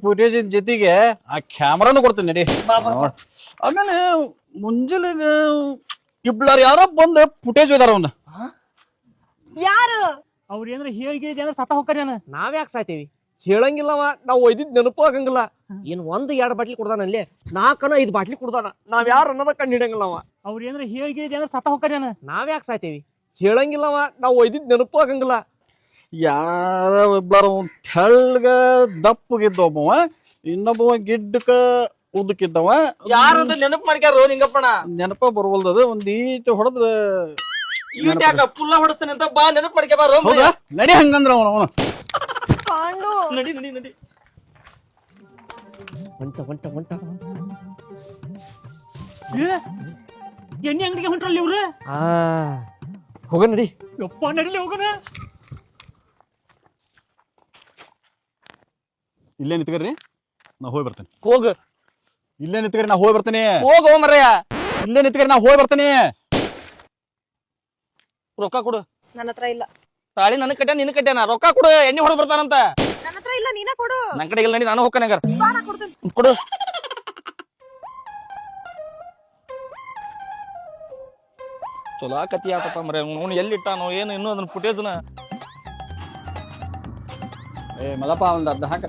Footage ಜೊತೆಗೆ ಆ ಕ್ಯಾಮ್ರಾನು ಕೊಡ್ತೀನಿ ನಡಿ. ಆಮೇಲೆ ಮುಂಜಾನೆ ಇಬ್ಲಾರ ಯಾರೋ ಬಂದು ಫುಟೇಜ್ ಇದಾರ ಅವನ್ನ. ಯಾರು ಅವ್ರ ಏನಾರ ಹೇಳಿಗಿಳಿದ ಅಂದ್ರೆ ಸತ್ತ ಹೋಗ್ಕರೇನ? ನಾವ್ಯಾಕೆ ಸಾಯ್ತೇವಿ? ಹೇಳಂಗಿಲ್ಲವ, ನಾವು ಒಯ್ದಿದ್ ನೆನಪು ಆಗಂಗಿಲ್ಲ. ಏನ್ 1-2 ಬಾಟ್ಲಿ ಕುಡ್ದಾನಲ್ಲಿ 4-5 ಬಾಟ್ಲಿ ಕುಡ್ದಾನ. ನಾವ್ ಯಾರು ಅನ್ನೋದ ಕಂಡು ಹಿಡಂಗಿಲ್ಲವ. ಅವ್ರ ಏನಾರ ಹೇಳಿಗಿಳಿದ ಅಂದ್ರೆ ಸತ್ತ ಹೋಗ್ಕರೇನ? ನಾವ್ಯಾಕೆ ಸಾಯ್ತೇವಿ? ಹೇಳಂಗಿಲ್ಲವ, ನಾವು ಒಯ್ದಿದ್ ನೆನಪು ಆಗಂಗಿಲ್ಲ. ಯಾರ ಇಬ್ಲಾರ ತೆಳ್ಗ ದಪ್ಪಗಿದ್ದ ಒಬ್ಬವ, ಇನ್ನೊಬ್ಬವ ಗಿಡ್ಡಕ ಉದ್ದಕ್ಕಿದ್ದವ. ಯಾರದ ನೆನಪು ಮಾಡ್ಕ್ಯಾರೋ ನಿಂಗಪ್ಪಣ? ನೆನಪ ಬರುವಲ್ದದ. ಒಂದ್ ಈಟ್ ಹೊಡೆದ್ರ ಯಾಕ ಪುಲ್ಲ ಹೊಡಿಸ್ತಾನೆ ಅಂತ ಬಾ, ನೆನಪು ಮಾಡ್ಕ್ಯಾ ಬಾ. ಹೌದಾ? ನಡಿ ಹಂಗಂದ್ರ ಅವನ ಪಾಂಡು ನಡಿ ನಡಿ ನಡಿ. ಹೊಂಟ ಹೊಂಟ ಹೊಂಟ. ಎಣ್ಣೆ ಅಂಗಡಿಗೆ ಹೊಂಟ್ರಲ್ಲಿ ಇವ್ರು. ಹೋಗ ನಡಿ. ಯಪ್ಪ ನಡಿಲಿ ಹೋಗೋಣ. ಇಲ್ಲೇ ನಿಂತ್ಕರ್ರಿ, ನಾ ಹೋಗಿ ಬರ್ತೇನೆ. ಹೋಗ ಇಲ್ಲೇ ನಿಂತ್ಕರಿ, ನಾ ಹೋಗಿ ಬರ್ತೇನೆ. ಹೋಗೋ ಮರಯ್ಯ. ಇಲ್ಲೇ ನಿಂತ್ಕರಿ, ನಾ ಹೋಗಿ ಬರ್ತೇನೆ. ರೊಕ್ಕ ಕೊಡು. ನನ್ನ ಹತ್ರ ಇಲ್ಲ. ತಾಳಿ ನನಗ್ ಕಟ್ಯಾನ, ನಿನ್ ಕಟ್ಯಾನ. ರೊಕ್ಕ ಕೊಡು, ಎಣ್ಣೆ ಹೊಡೆದ್ ಬರ್ತಾನಂತ. ನನ್ನ ಹತ್ರ ಇಲ್ಲ, ನೀನ ಕೊಡು. ನನ್ ಕಡೆ ಇಲ್ಲ, ನಡಿ. ನಾನು ಹೋಗ್ತಾನೆ. ಬಾ, ನಾ ಕೊಡ್ತೇನೆ. ಕೊಡು. ಚಲೋ ಕತಿ ಆತಪ್ಪ ಮರ. ಅವ್ನು ಎಲ್ಲಿಟ್ಟಾನೋ ಏನು ಇನ್ನೂ ಅದನ್ನ ಫುಟೇಜ್ನ. ಏ ಮದಪ್ಪ, ಒಂದ್ ಅರ್ಧ ಹಾಕ.